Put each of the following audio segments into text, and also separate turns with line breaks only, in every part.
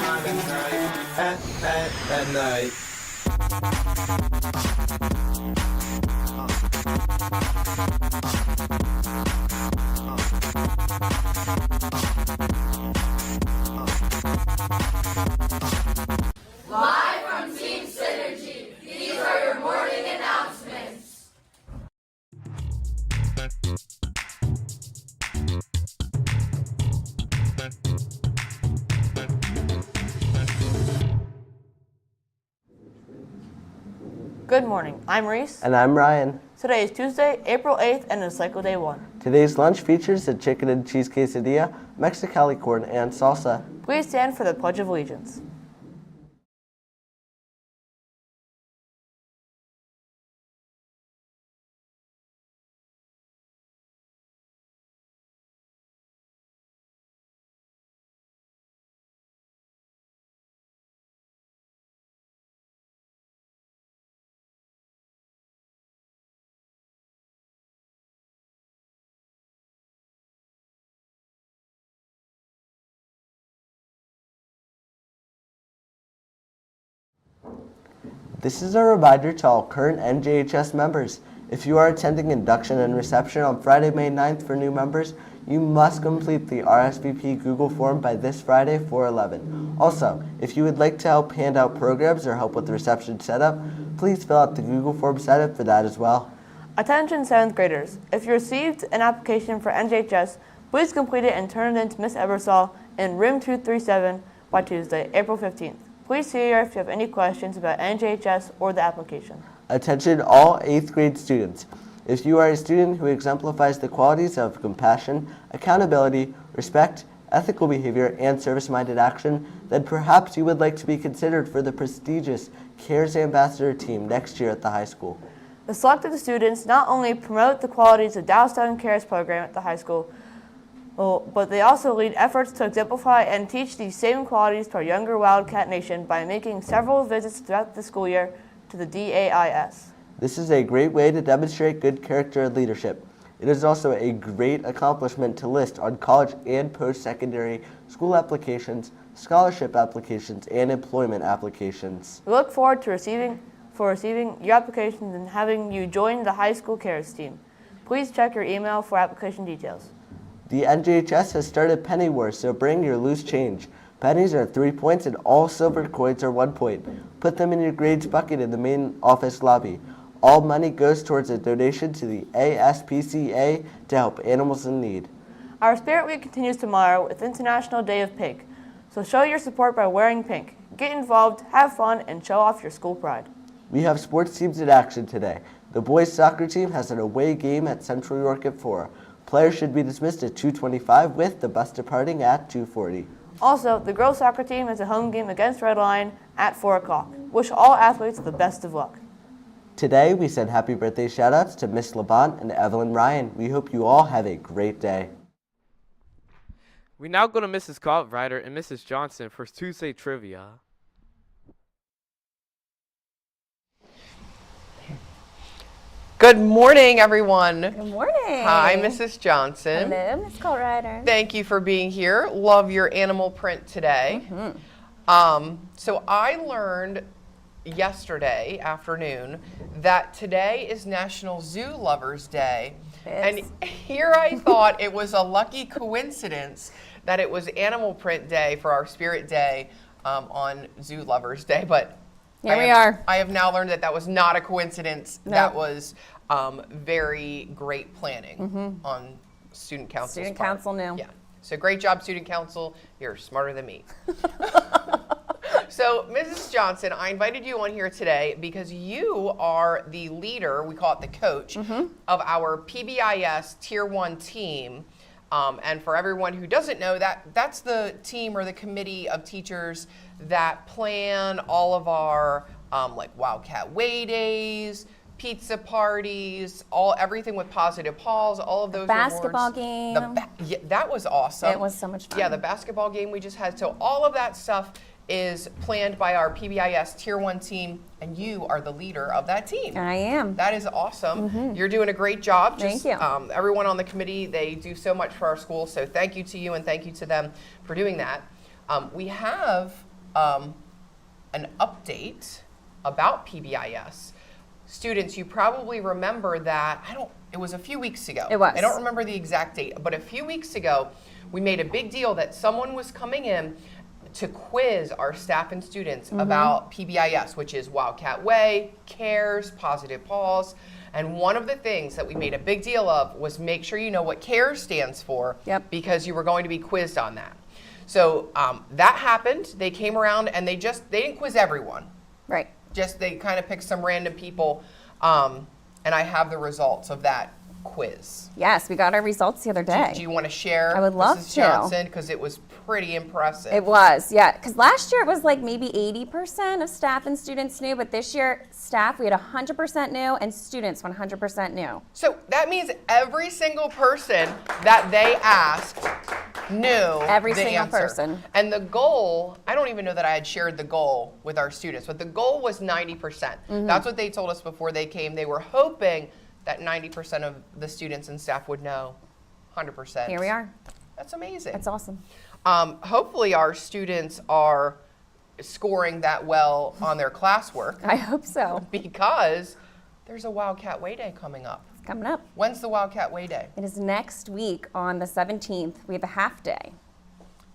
At night.
Live from Team Synergy, these are your morning announcements.
Good morning, I'm Reese.
And I'm Ryan.
Today is Tuesday, April 8th, and it's Cycle Day 1.
Today's lunch features a chicken and cheese quesadilla, Mexicali corn, and salsa.
Please stand for the Pledge of Allegiance.
This is a reminder to all current NJHS members. If you are attending induction and reception on Friday, May 9th for new members, you must complete the RSVP Google form by this Friday, 4/11. Also, if you would like to help hand out programs or help with the reception setup, please fill out the Google form setup for that as well.
Attention 7th graders. If you received an application for NJHS, please complete it and turn it in to Ms. Ebersol in room 237 by Tuesday, April 15th. Please see her if you have any questions about NJHS or the application.
Attention all 8th grade students. If you are a student who exemplifies the qualities of compassion, accountability, respect, ethical behavior, and service-minded action, then perhaps you would like to be considered for the prestigious CARES Ambassador team next year at the high school.
The selected students not only promote the qualities of Dallastown CARES program at the high school, but they also lead efforts to exemplify and teach these same qualities to our younger Wildcat Nation by making several visits throughout the school year to the DAIS.
This is a great way to demonstrate good character and leadership. It is also a great accomplishment to list on college and post-secondary school applications, scholarship applications, and employment applications.
We look forward to receiving your applications and having you join the high school CARES team. Please check your email for application details.
The NJHS has started Penny Wars, so bring your loose change. Pennies are 3 points and all silver coins are 1 point. Put them in your grades bucket in the main office lobby. All money goes towards a donation to the ASPCA to help animals in need.
Our Spirit Week continues tomorrow with International Day of Pink, so show your support by wearing pink. Get involved, have fun, and show off your school pride.
We have sports teams in action today. The boys soccer team has an away game at Central York at 4. Players should be dismissed at 2:25 with the bus departing at 2:40.
Also, the girls soccer team has a home game against Red Lion at 4 o'clock. Wish all athletes the best of luck.
Today, we send happy birthday shout-outs to Miss Labont and Evelyn Ryan. We hope you all have a great day.
We now go to Mrs. Cartwright and Mrs. Johnson for Tuesday trivia.
Good morning, everyone.
Good morning.
Hi, Mrs. Johnson.
Hello, Ms. Colrider.
Thank you for being here. Love your animal print today. So I learned yesterday afternoon that today is National Zoo Lovers Day. And here I thought it was a lucky coincidence that it was Animal Print Day for our Spirit Day on Zoo Lovers Day, but
here we are.
I have now learned that that was not a coincidence.
No.
That was very great planning on Student Council's
Student
part.
Council knew.
Yeah. So great job, Student Council. You're smarter than me. So, Mrs. Johnson, I invited you on here today because you are the leader, we call it the coach, of our PBIS Tier 1 team. And for everyone who doesn't know, that's the team or the committee of teachers that plan all of our like Wildcat Way Days, pizza parties, everything with Positive Paws, all of those
basketball
awards.
game.
Yeah, that was awesome.
It was so much fun.
Yeah, the basketball game we just had. So all of that stuff is planned by our PBIS Tier 1 team, and you are the leader of that team.
I am.
That is awesome. You're doing a great job.
Thank you.
Everyone on the committee, they do so much for our school, so thank you to you and thank you to them for doing that. We have an update about PBIS. Students, you probably remember that, it was a few weeks ago.
It was.
I don't remember the exact date, but a few weeks ago, we made a big deal that someone was coming in to quiz our staff and students about PBIS, which is Wildcat Way, CARES, Positive Pause. And one of the things that we made a big deal of was make sure you know what CARES stands for, because you were going to be quizzed on that. So that happened. They came around and they didn't quiz everyone.
Right.
Just they kind of picked some random people, and I have the results of that quiz.
Yes, we got our results the other day.
Do you want to share?
I would love
Mrs.
to.
Johnson, because it was pretty impressive.
It was, yeah. Because last year it was like maybe 80% of staff and students knew, but this year staff we had 100% new and students 100% new.
So that means every single person that they asked knew
Every
the
single
answer.
person.
And the goal, I don't even know that I had shared the goal with our students, but the goal was 90%. That's what they told us before they came. They were hoping that 90% of the students and staff would know 100%.
Here we are.
That's amazing.
That's awesome.
Hopefully our students are scoring that well on their classwork
I hope so.
because there's a Wildcat Way Day coming up.
It's coming up.
When's the Wildcat Way Day?
It is next week on the 17th. We have a half day.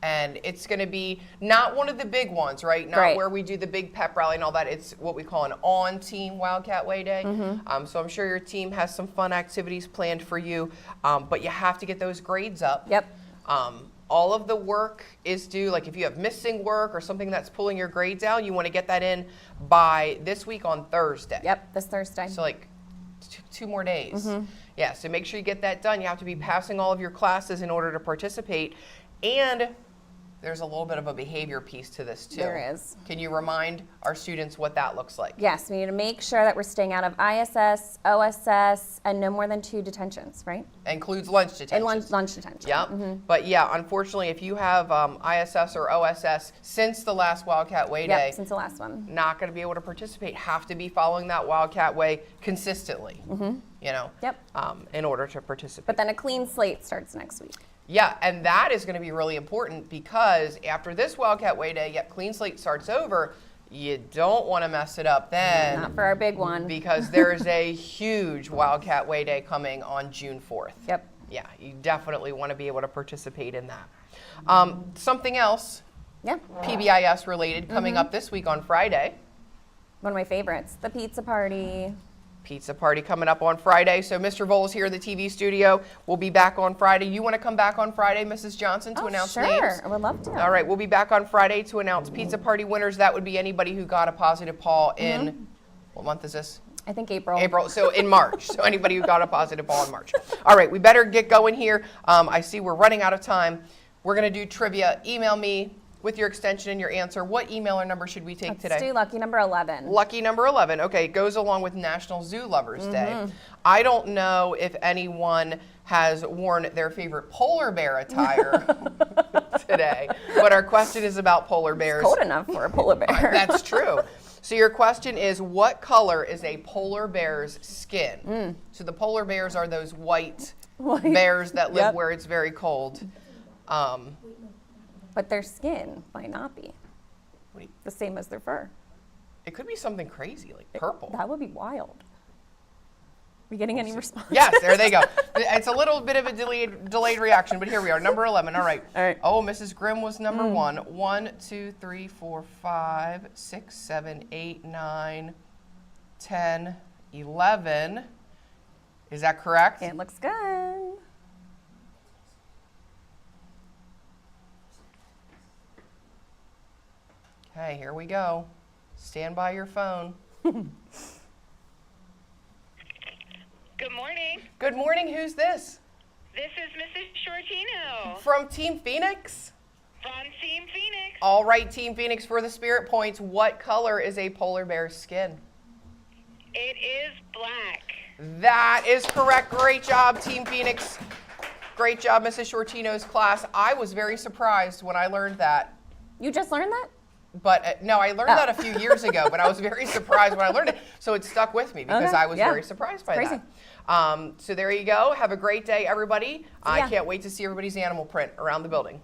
And it's going to be not one of the big ones, right? Not
Right.
where we do the big pep rally and all that. It's what we call an on-team Wildcat Way Day. So I'm sure your team has some fun activities planned for you, but you have to get those grades up.
Yep.
All of the work is due, like if you have missing work or something that's pulling your grades down, you want to get that in by this week on Thursday.
Yep, this Thursday.
So like two more days. Yeah, so make sure you get that done. You have to be passing all of your classes in order to participate. And there's a little bit of a behavior piece to this too.
There is.
Can you remind our students what that looks like?
Yes, we need to make sure that we're staying out of ISS, OSS, and no more than 2 detentions, right?
Includes lunch detention.
And lunch detention.
Yep. But yeah, unfortunately, if you have ISS or OSS since the last Wildcat Way Day,
Yep, since the last one.
not going to be able to participate. Have to be following that Wildcat Way consistently. You know.
Yep.
In order to participate.
But then a clean slate starts next week.
Yeah, and that is going to be really important because after this Wildcat Way Day, clean slate starts over, you don't want to mess it up then.
Not for our big one.
Because there's a huge Wildcat Way Day coming on June 4th.
Yep.
Yeah, you definitely want to be able to participate in that. Something else,
Yeah.
PBIS related, coming up this week on Friday.
One of my favorites, the pizza party.
Pizza party coming up on Friday. So Mr. Volz here in the TV studio. We'll be back on Friday. You want to come back on Friday, Mrs. Johnson, to announce names?
Sure, I would love to.
All right, we'll be back on Friday to announce pizza party winners. That would be anybody who got a positive Paul in, what month is this?
I think April.
April, so in March. So anybody who got a positive Paul in March. All right, we better get going here. I see we're running out of time. We're going to do trivia. Email me with your extension and your answer. What email or number should we take today?
Let's do lucky number 11.
Lucky number 11. Okay, it goes along with National Zoo Lovers Day. I don't know if anyone has worn their favorite polar bear attire today, but our question is about polar bears.
It's cold enough for a polar bear.
That's true. So your question is, what color is a polar bear's skin? So the polar bears are those white bears that live where it's very cold.
But their skin might not be the same as their fur.
It could be something crazy, like purple.
That would be wild. Are we getting any response?
Yes, there they go. It's a little bit of a delayed reaction, but here we are, number 11. All right.
All right.
Oh, Mrs. Grimm was number 1. 1, 2, 3, 4, 5, 6, 7, 8, 9, 10, 11. Is that correct?
It looks good.
Okay, here we go. Stand by your phone.
Good morning.
Good morning. Who's this?
This is Mrs. Shortino
From Team Phoenix?
from Team Phoenix.
All right, Team Phoenix, for the spirit points, what color is a polar bear's skin?
It is black.
That is correct. Great job, Team Phoenix. Great job, Mrs. Shortino's class. I was very surprised when I learned that.
You just learned that?
But no, I learned that a few years ago, but I was very surprised when I learned it. So it stuck with me because
Okay,
I was
yeah.
very surprised by
Crazy.
that. So there you go. Have a great day, everybody. I
Yeah.
can't wait to see everybody's animal print around the building.